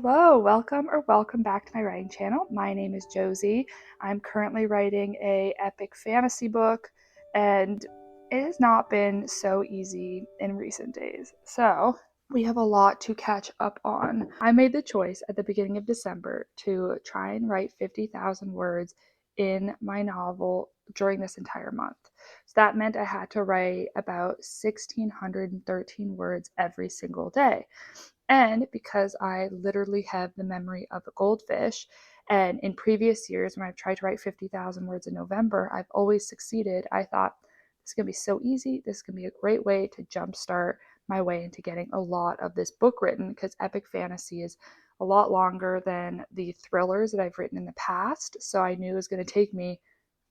Hello, welcome back to my writing channel. My name is Josie. I'm currently writing a epic fantasy book, and it has not been so easy in recent days. So, we have a lot to catch up on. I made the choice at the beginning of December to try and write 50,000 words in my novel during this entire month. So that meant I had to write about 1,613 words every single day. And because I literally have the memory of a goldfish, and in previous years when I've tried to write 50,000 words in November, I've always succeeded. I thought this is going to be so easy. This is going to be a great way to jumpstart my way into getting a lot of this book written because epic fantasy is a lot longer than the thrillers that I've written in the past. So I knew it was going to take me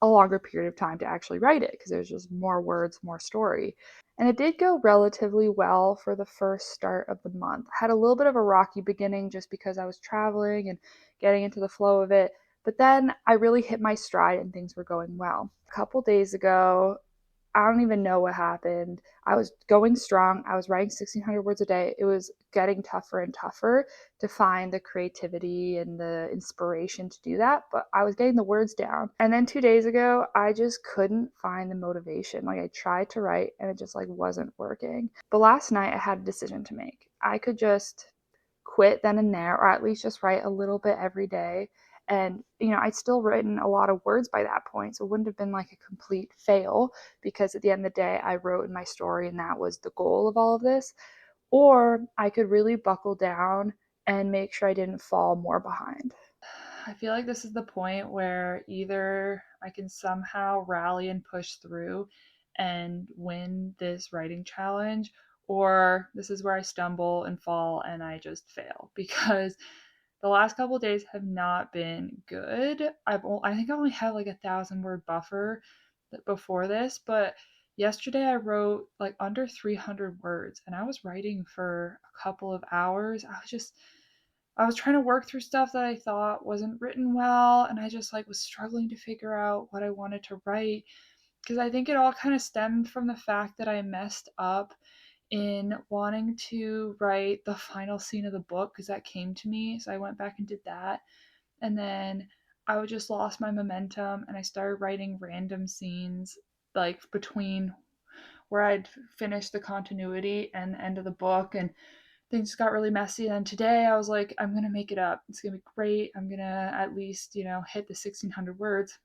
a longer period of time to actually write it because there's just more words, more story. And it did go relatively well for the first start of the month. I had a little bit of a rocky beginning just because I was traveling and getting into the flow of it. But then I really hit my stride and things were going well. A couple days ago, I don't even know what happened. I was going strong. I was writing 1,600 words a day. It was getting tougher and tougher to find the creativity and the inspiration to do that, but I was getting the words down. And then 2 days ago, I just couldn't find the motivation. Like I tried to write and it just like wasn't working. But last night I had a decision to make. I could just quit then and there, or at least just write a little bit every day. And, I'd still written a lot of words by that point. So it wouldn't have been like a complete fail because at the end of the day, I wrote in my story and that was the goal of all of this. Or I could really buckle down and make sure I didn't fall more behind. I feel like this is the point where either I can somehow rally and push through and win this writing challenge, or this is where I stumble and fall and I just fail because the last couple of days have not been good. I think I only had like 1,000 word buffer before this, but yesterday I wrote like under 300 words and I was writing for a couple of hours. I was trying to work through stuff that I thought wasn't written well, and I just like was struggling to figure out what I wanted to write because I think it all kind of stemmed from the fact that I messed up in wanting to write the final scene of the book because that came to me. So I went back and did that. And then I just lost my momentum and I started writing random scenes like between where I'd finished the continuity and the end of the book, and things got really messy. And today I was like, I'm going to make it up. It's going to be great. I'm going to at least, hit the 1,600 words.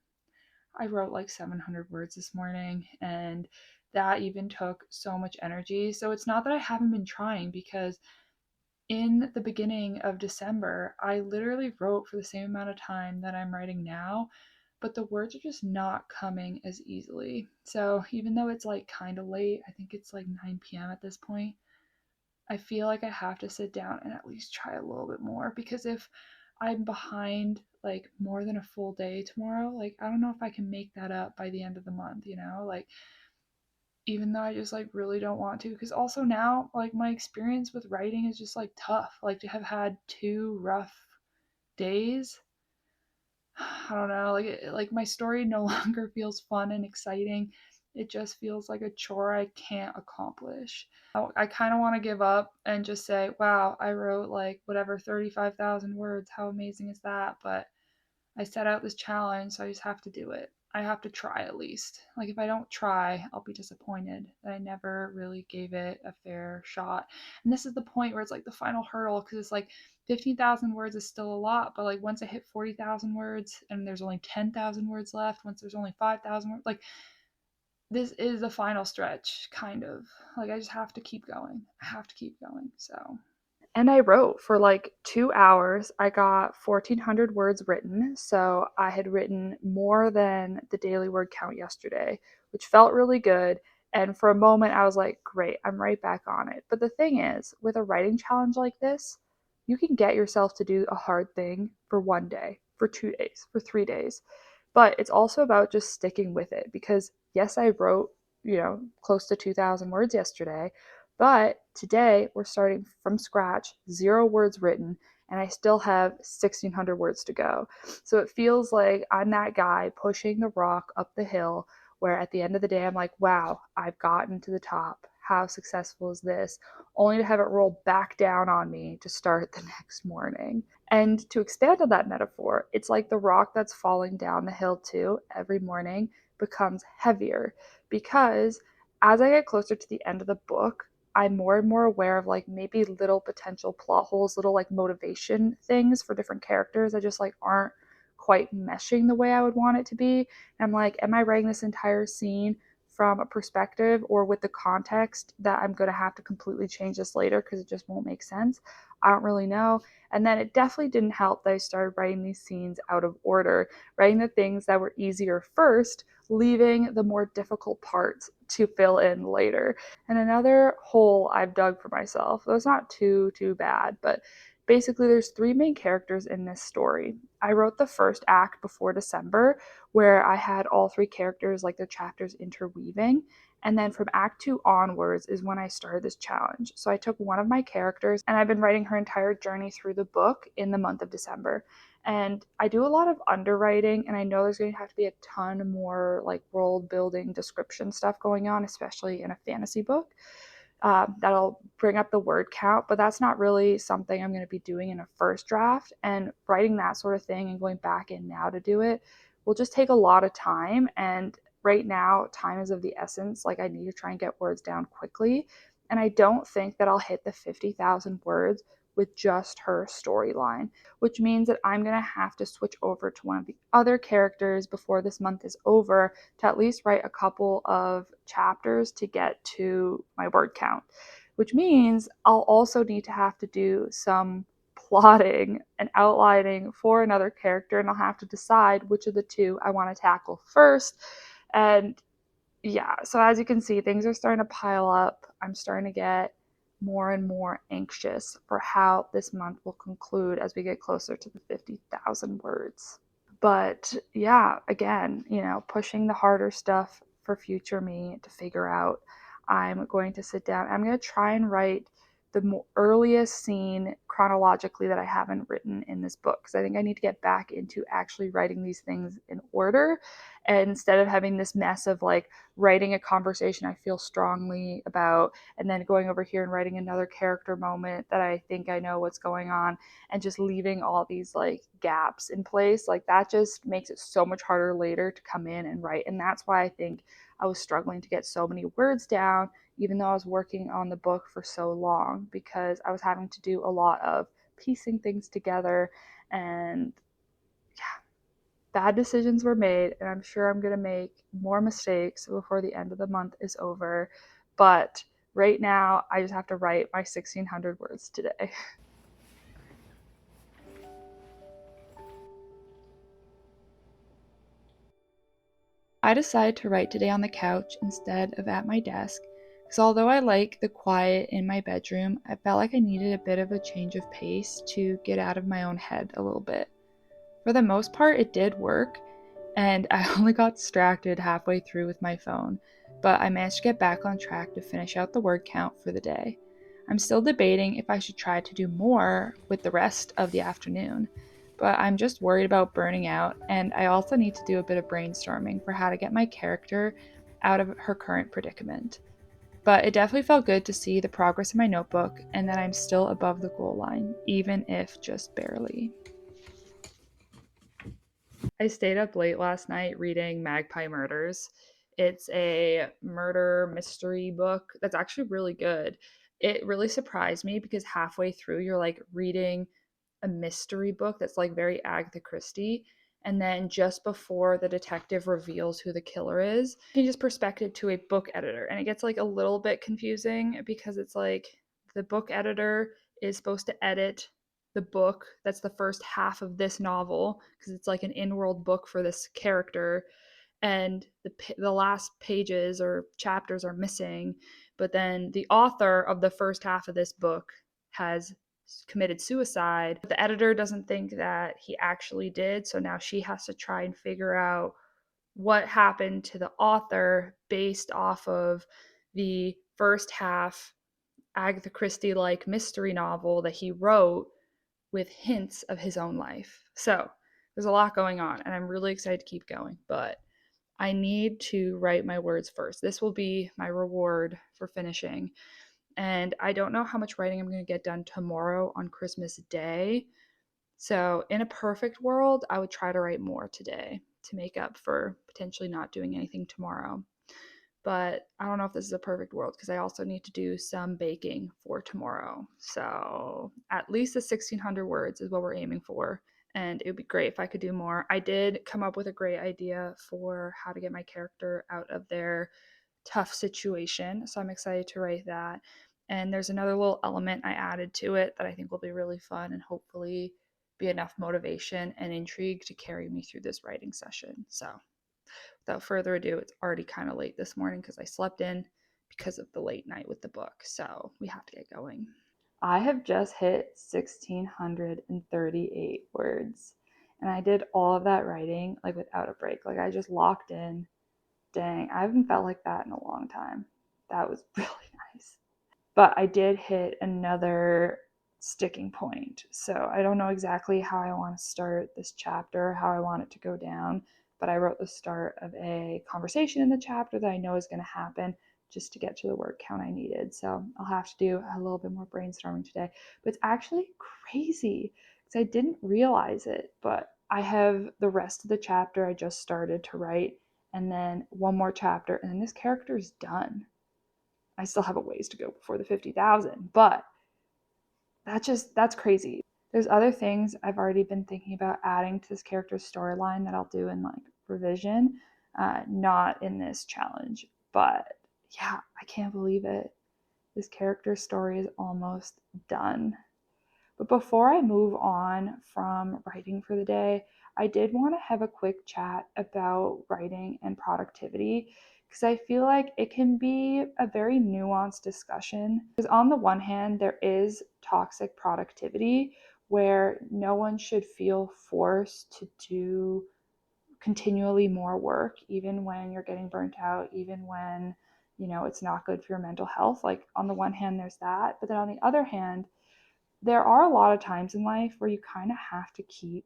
I wrote like 700 words this morning, and that even took so much energy. So it's not that I haven't been trying because in the beginning of December, I literally wrote for the same amount of time that I'm writing now, but the words are just not coming as easily. So even though it's like kind of late, I think it's like 9 p.m. at this point, I feel like I have to sit down and at least try a little bit more because if I'm behind like more than a full day tomorrow, like I don't know if I can make that up by the end of the month. Like even though I just like really don't want to because also now like my experience with writing is just like tough. Like to have had 2 rough days, I don't know, like my story no longer feels fun and exciting. It just feels like a chore I can't accomplish. I kind of want to give up and just say, wow, I wrote like whatever 35,000 words. How amazing is that? But I set out this challenge, so I just have to do it. I have to try at least. Like if I don't try, I'll be disappointed that I never really gave it a fair shot. And this is the point where it's like the final hurdle because it's like 15,000 words is still a lot, but like once I hit 40,000 words and there's only 10,000 words left, once there's only 5,000 words, like this is the final stretch, kind of. Like I just have to keep going. I have to keep going. So and I wrote for like 2 hours. I got 1,400 words written. So I had written more than the daily word count yesterday, which felt really good. And for a moment, I was like, great, I'm right back on it. But the thing is, with a writing challenge like this, you can get yourself to do a hard thing for 1 day, for 2 days, for 3 days. But it's also about just sticking with it because, yes, I wrote, close to 2,000 words yesterday, but today we're starting from scratch, 0 words written, and I still have 1,600 words to go. So it feels like I'm that guy pushing the rock up the hill where at the end of the day I'm like, wow, I've gotten to the top. how successful is this, only to have it roll back down on me to start the next morning. And to expand on that metaphor, it's like the rock that's falling down the hill too every morning becomes heavier because as I get closer to the end of the book, I'm more and more aware of like maybe little potential plot holes, little like motivation things for different characters that just like aren't quite meshing the way I would want it to be. And I'm like, am I writing this entire scene from a perspective or with the context that I'm going to have to completely change this later because it just won't make sense? I don't really know. And then it definitely didn't help that I started writing these scenes out of order, writing the things that were easier first, leaving the more difficult parts to fill in later. And another hole I've dug for myself, though it's not too bad, but basically there's three main characters in this story. I wrote the first act before December where I had all three characters like their chapters interweaving. And then from Act 2 onwards is when I started this challenge. So I took one of my characters and I've been writing her entire journey through the book in the month of December. And I do a lot of underwriting, and I know there's going to have to be a ton more like world building description stuff going on, especially in a fantasy book. That'll bring up the word count, but that's not really something I'm going to be doing in a first draft. And writing that sort of thing and going back in now to do it will just take a lot of time. And right now, time is of the essence. Like, I need to try and get words down quickly. And I don't think that I'll hit the 50,000 words with just her storyline, which means that I'm going to have to switch over to one of the other characters before this month is over to at least write a couple of chapters to get to my word count, which means I'll also need to have to do some plotting and outlining for another character, and I'll have to decide which of the two I want to tackle first. And yeah, so as you can see, things are starting to pile up. I'm starting to get more and more anxious for how this month will conclude as we get closer to the 50,000 words. But yeah, again, pushing the harder stuff for future me to figure out. I'm going to sit down. I'm going to try and write the earliest scene chronologically that I haven't written in this book because I think I need to get back into actually writing these things in order. And instead of having this mess of like writing a conversation I feel strongly about and then going over here and writing another character moment that I think I know what's going on and just leaving all these like gaps in place, like that just makes it so much harder later to come in and write. And that's why I think I was struggling to get so many words down even though I was working on the book for so long, because I was having to do a lot of piecing things together. And yeah, bad decisions were made, and I'm sure I'm going to make more mistakes before the end of the month is over. But right now, I just have to write my 1,600 words today. I decided to write today on the couch instead of at my desk because although I like the quiet in my bedroom, I felt like I needed a bit of a change of pace to get out of my own head a little bit. For the most part, it did work, and I only got distracted halfway through with my phone, but I managed to get back on track to finish out the word count for the day. I'm still debating if I should try to do more with the rest of the afternoon, but I'm just worried about burning out, and I also need to do a bit of brainstorming for how to get my character out of her current predicament. But it definitely felt good to see the progress in my notebook and that I'm still above the goal line, even if just barely. I stayed up late last night reading Magpie Murders. It's a murder mystery book that's actually really good. It really surprised me because halfway through, you're like reading a mystery book that's like very Agatha Christie. And then just before the detective reveals who the killer is, he changes perspective to a book editor. And it gets like a little bit confusing because it's like the book editor is supposed to edit the book that's the first half of this novel because it's like an in-world book for this character, and the last pages or chapters are missing, but then the author of the first half of this book has committed suicide, but the editor doesn't think that he actually did, so now she has to try and figure out what happened to the author based off of the first half Agatha Christie like mystery novel that he wrote with hints of his own life. So there's a lot going on, and I'm really excited to keep going. But I need to write my words first. This will be my reward for finishing. And I don't know how much writing I'm going to get done tomorrow on Christmas Day. So, in a perfect world, I would try to write more today to make up for potentially not doing anything tomorrow. But I don't know if this is a perfect world because I also need to do some baking for tomorrow. So, at least the 1600 words is what we're aiming for. And it would be great if I could do more. I did come up with a great idea for how to get my character out of their tough situation. So I'm excited to write that. And there's another little element I added to it that I think will be really fun and hopefully be enough motivation and intrigue to carry me through this writing session. So without further ado, it's already kind of late this morning because I slept in because of the late night with the book. So we have to get going. I have just hit 1,638 words. And I did all of that writing like without a break. Like I just locked in. Dang, I haven't felt like that in a long time. That was really nice. But I did hit another sticking point. So I don't know exactly how I want to start this chapter, how I want it to go down, but I wrote the start of a conversation in the chapter that I know is going to happen just to get to the word count I needed. So I'll have to do a little bit more brainstorming today. But it's actually crazy because I didn't realize it, but I have the rest of the chapter I just started to write, and then one more chapter, and then this character is done. I still have a ways to go before the 50,000, but that's crazy. There's other things I've already been thinking about adding to this character's storyline that I'll do in like revision, not in this challenge. But yeah, I can't believe it. This character's story is almost done. But before I move on from writing for the day, I did want to have a quick chat about writing and productivity because I feel like it can be a very nuanced discussion. Because on the one hand, there is toxic productivity where no one should feel forced to do continually more work, even when you're getting burnt out, even when, it's not good for your mental health. Like on the one hand, there's that. But then on the other hand, there are a lot of times in life where you kind of have to keep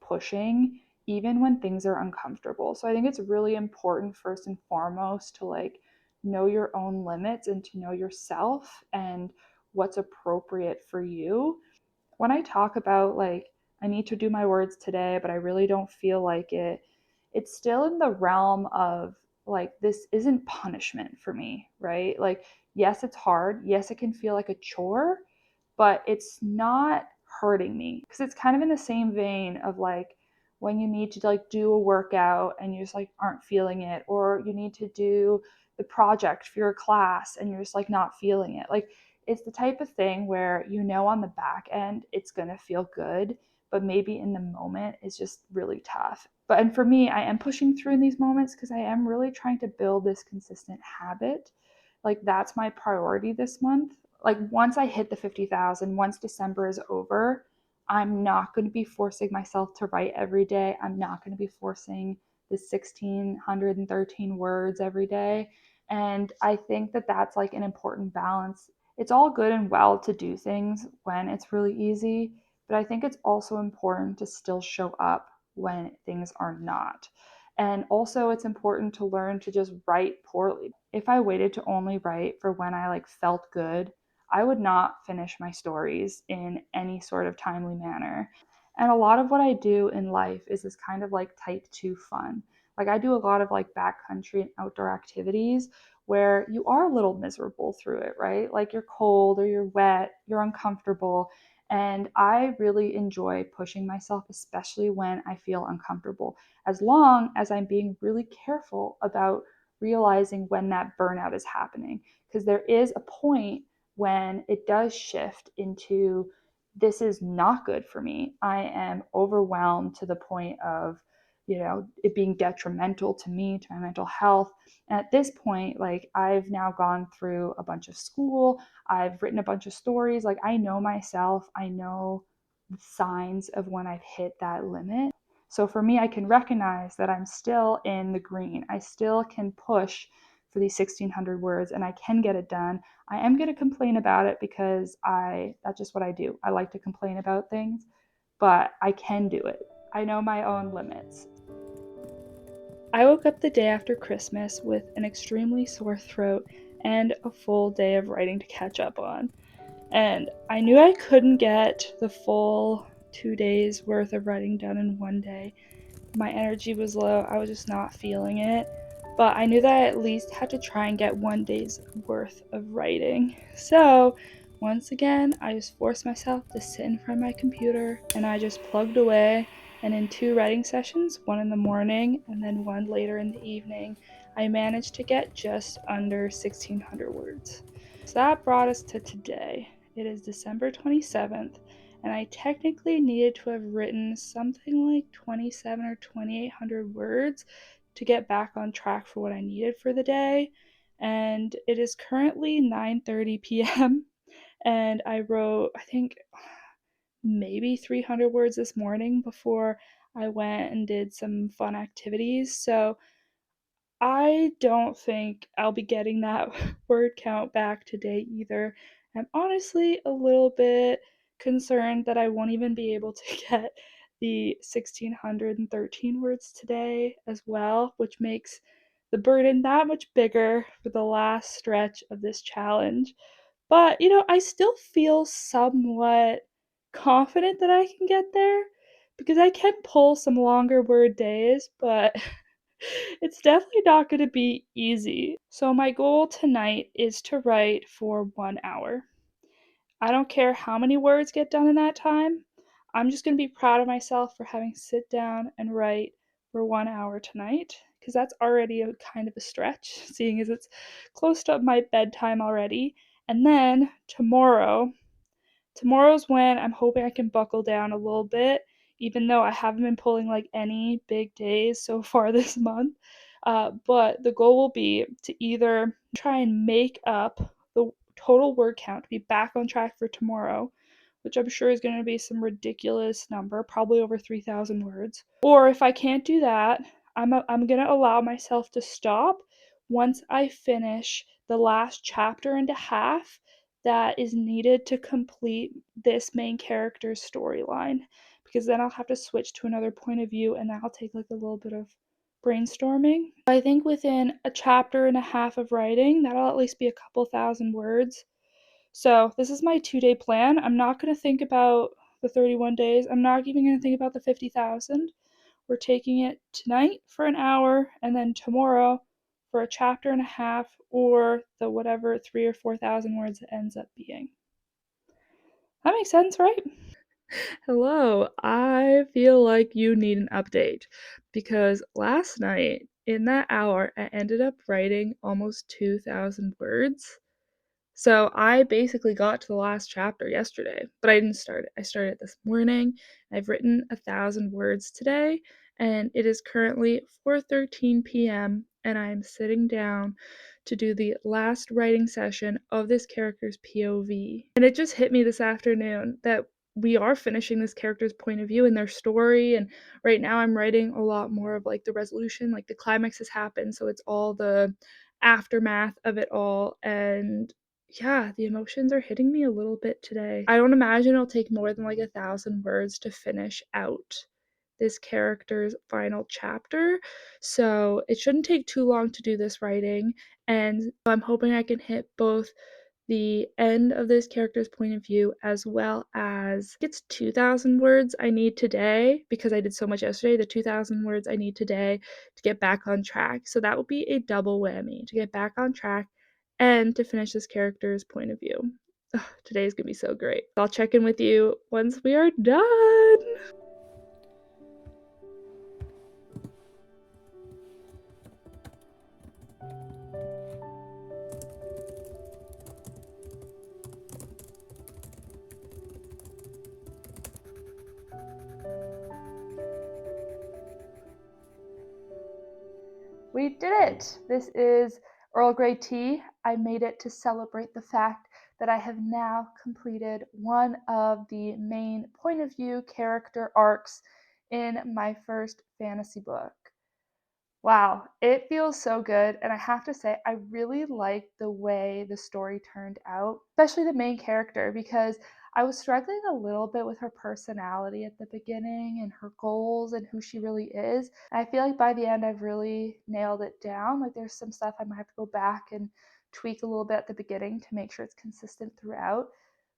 pushing even when things are uncomfortable. So I think it's really important first and foremost to like know your own limits and to know yourself and what's appropriate for you. When I talk about like I need to do my words today, but I really don't feel like it, it's still in the realm of like this isn't punishment for me, right? Like yes, it's hard. Yes, it can feel like a chore, but it's not hurting me because it's kind of in the same vein of like when you need to like do a workout and you just like aren't feeling it, or you need to do the project for your class and you're just like not feeling it. Like it's the type of thing where on the back end it's going to feel good, but maybe in the moment it's just really tough. But and for me, I am pushing through in these moments because I am really trying to build this consistent habit. Like that's my priority this month. Like once I hit the 50,000, once December is over, I'm not going to be forcing myself to write every day. I'm not going to be forcing the 1,613 words every day. And I think that that's like an important balance. It's all good and well to do things when it's really easy, but I think it's also important to still show up when things are not. And also, it's important to learn to just write poorly. If I waited to only write for when I like felt good, I would not finish my stories in any sort of timely manner. And a lot of what I do in life is this kind of like type 2 fun. Like I do a lot of like backcountry and outdoor activities where you are a little miserable through it, right? Like you're cold or you're wet, you're uncomfortable. And I really enjoy pushing myself, especially when I feel uncomfortable, as long as I'm being really careful about realizing when that burnout is happening. Because there is a point when it does shift into this is not good for me. I am overwhelmed to the point of, it being detrimental to me, to my mental health. And at this point, like I've now gone through a bunch of school, I've written a bunch of stories. Like I know myself, I know the signs of when I've hit that limit. So for me, I can recognize that I'm still in the green. I still can push for these 1,600 words and I can get it done. I am going to complain about it because that's just what I do. I like to complain about things, but I can do it. I know my own limits. I woke up the day after Christmas with an extremely sore throat and a full day of writing to catch up on. And I knew I couldn't get the full 2 days worth of writing done in one day. My energy was low, I was just not feeling it. But I knew that I at least had to try and get one day's worth of writing. So, once again, I just forced myself to sit in front of my computer and I just plugged away. And in 2 writing sessions, one in the morning and then one later in the evening, I managed to get just under 1,600 words. So that brought us to today. It is December 27th, and I technically needed to have written something like 27 or 2,800 words to get back on track for what I needed for the day. And it is currently 9:30 p.m. and I wrote, I think, maybe 300 words this morning before I went and did some fun activities. So I don't think I'll be getting that word count back today either. I'm honestly a little bit concerned that I won't even be able to get the 1,613 words today as well, which makes the burden that much bigger for the last stretch of this challenge. But, I still feel somewhat confident that I can get there because I can pull some longer word days, but it's definitely not going to be easy. So, my goal tonight is to write for 1 hour. I don't care how many words get done in that time. I'm just going to be proud of myself for having to sit down and write for 1 hour tonight because that's already a kind of a stretch, seeing as it's close to my bedtime already. And then tomorrow's when I'm hoping I can buckle down a little bit, even though I haven't been pulling like any big days so far this month. But the goal will be to either try and make up the total word count to be back on track for tomorrow, which I'm sure is going to be some ridiculous number, probably over 3,000 words. Or if I can't do that, I'm going to allow myself to stop once I finish the last chapter and a half that is needed to complete this main character's storyline, because then I'll have to switch to another point of view and that'll take like a little bit of brainstorming. I think within a chapter and a half of writing, that'll at least be a couple thousand words. So, this is my 2 day plan. I'm not going to think about the 31 days. I'm not even going to think about the 50,000. We're taking it tonight for an hour and then tomorrow for a chapter and a half or the whatever 3 or 4,000 words it ends up being. That makes sense, right? Hello, I feel like you need an update because last night in that hour I ended up writing almost 2,000 words. So I basically got to the last chapter yesterday, but I didn't start it. I started it this morning. I've written 1,000 words today, and it is currently 4:13 p.m. and I'm sitting down to do the last writing session of this character's POV. And it just hit me this afternoon that we are finishing this character's point of view and their story, and right now I'm writing a lot more of like the resolution, like the climax has happened, so it's all the aftermath of it all. And yeah, the emotions are hitting me a little bit today. I don't imagine it'll take more than like 1,000 words to finish out this character's final chapter. So it shouldn't take too long to do this writing. And I'm hoping I can hit both the end of this character's point of view as well as it's 2,000 words I need today because I did so much yesterday. The 2,000 words I need today to get back on track. So that will be a double whammy to get back on track and to finish this character's point of view. Ugh, today's gonna be so great. I'll check in with you once we are done. We did it! This is Earl Grey tea. I made it to celebrate the fact that I have now completed one of the main point of view character arcs in my first fantasy book. Wow, it feels so good, and I have to say, I really like the way the story turned out, especially the main character, because I was struggling a little bit with her personality at the beginning and her goals and who she really is. And I feel like by the end, I've really nailed it down. Like there's some stuff I might have to go back and tweak a little bit at the beginning to make sure it's consistent throughout.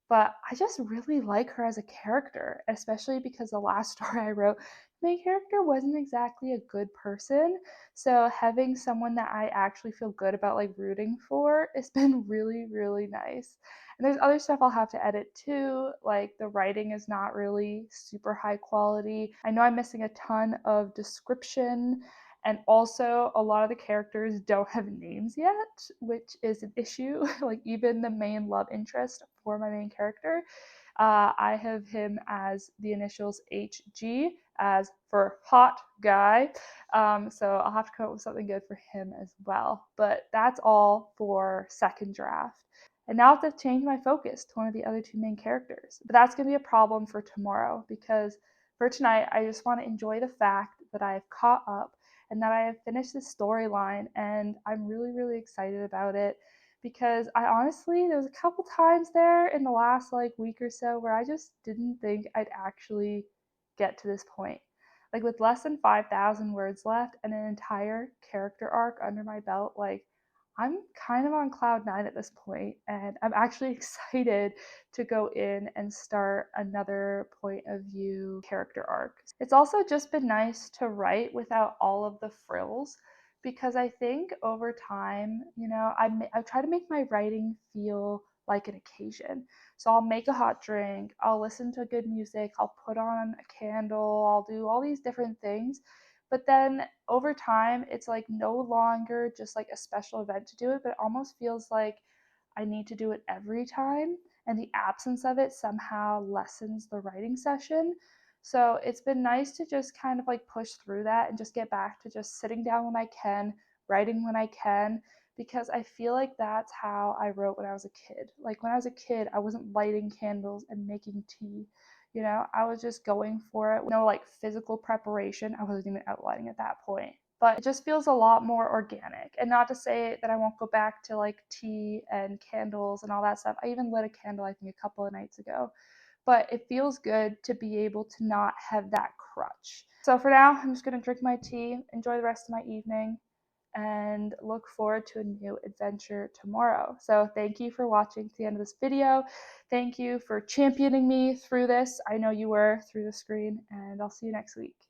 But I just really like her as a character, especially because the last story I wrote, the main character wasn't exactly a good person. So having someone that I actually feel good about like rooting for, it's been really, really nice. And there's other stuff I'll have to edit too, like the writing is not really super high quality. I know I'm missing a ton of description, and also a lot of the characters don't have names yet, which is an issue. Like even the main love interest for my main character, I have him as the initials HG, as for hot guy. So I'll have to come up with something good for him as well. But that's all for second draft. And now I have to change my focus to one of the other two main characters. But that's going to be a problem for tomorrow, because for tonight, I just want to enjoy the fact that I have caught up and that I have finished this storyline, and I'm really, really excited about it, because I honestly, there was a couple times there in the last like week or so where I just didn't think I'd actually get to this point. Like with less than 5,000 words left and an entire character arc under my belt, like I'm kind of on cloud nine at this point, and I'm actually excited to go in and start another point of view character arc. It's also just been nice to write without all of the frills, because I think over time, I try to make my writing feel like an occasion. So I'll make a hot drink, I'll listen to good music, I'll put on a candle, I'll do all these different things. But then over time, it's like no longer just like a special event to do it, but it almost feels like I need to do it every time. And the absence of it somehow lessens the writing session. So it's been nice to just kind of like push through that and just get back to just sitting down when I can, writing when I can, because I feel like that's how I wrote when I was a kid. Like when I was a kid, I wasn't lighting candles and making tea. I was just going for it. No like physical preparation. I wasn't even outlining at that point. But it just feels a lot more organic. And not to say that I won't go back to like tea and candles and all that stuff. I even lit a candle, I think, a couple of nights ago. But it feels good to be able to not have that crutch. So for now, I'm just going to drink my tea, enjoy the rest of my evening, and look forward to a new adventure tomorrow. So thank you for watching to the end of this video. Thank you for championing me through this. I know you were through the screen, and I'll see you next week.